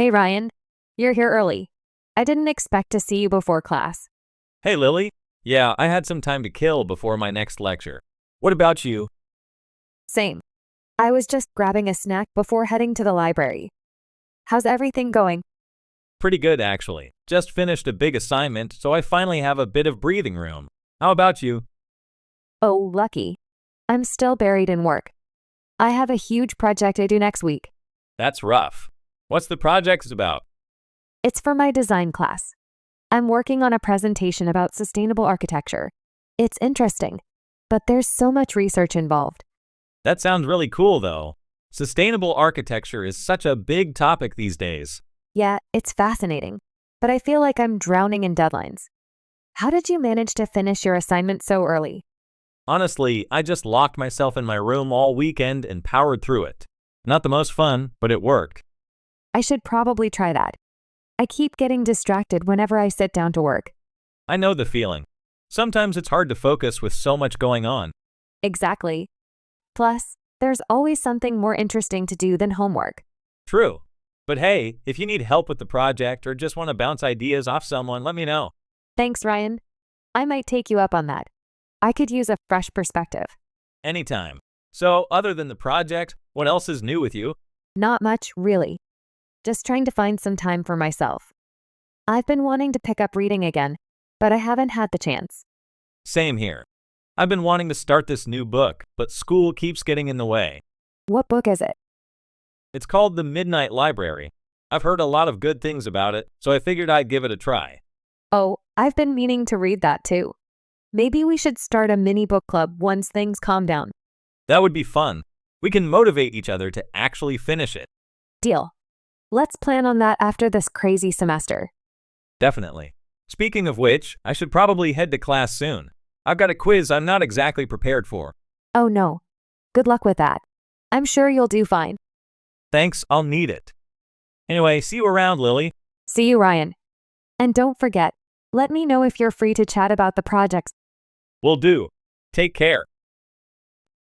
Hey Ryan, you're here early. I didn't expect to see you before class. Hey Lily. Yeah, I had some time to kill before my next lecture. What about you? Same. I was just grabbing a snack before heading to the library. How's everything going? Pretty good, actually. Just finished a big assignment, so I finally have a bit of breathing room. How about you? Oh, lucky. I'm still buried in work. I have a huge project I do next week. That's rough. What's the project about? It's for my design class. I'm working on a presentation about sustainable architecture. It's interesting, but there's so much research involved. That sounds really cool, though. Sustainable architecture is such a big topic these days. Yeah, it's fascinating, but I feel like I'm drowning in deadlines. How did you manage to finish your assignment so early? Honestly, I just locked myself in my room all weekend and powered through it. Not the most fun, but it worked. I should probably try that. I keep getting distracted whenever I sit down to work. I know the feeling. Sometimes it's hard to focus with so much going on. Exactly. Plus, there's always something more interesting to do than homework. True. But hey, if you need help with the project or just want to bounce ideas off someone, let me know. Thanks, Ryan. I might take you up on that. I could use a fresh perspective. Anytime. So, other than the project, what else is new with you? Not much, really. Just trying to find some time for myself. I've been wanting to pick up reading again, but I haven't had the chance. Same here. I've been wanting to start this new book, but school keeps getting in the way. What book is it? It's called The Midnight Library. I've heard a lot of good things about it, so I figured I'd give it a try. Oh, I've been meaning to read that too. Maybe we should start a mini book club once things calm down. That would be fun. We can motivate each other to actually finish it. Deal. Let's plan on that after this crazy semester. Definitely. Speaking of which, I should probably head to class soon. I've got a quiz I'm not exactly prepared for. Oh no. Good luck with that. I'm sure you'll do fine. Thanks, I'll need it. Anyway, see you around, Lily. See you, Ryan. And don't forget, let me know if you're free to chat about the projects. Will do. Take care.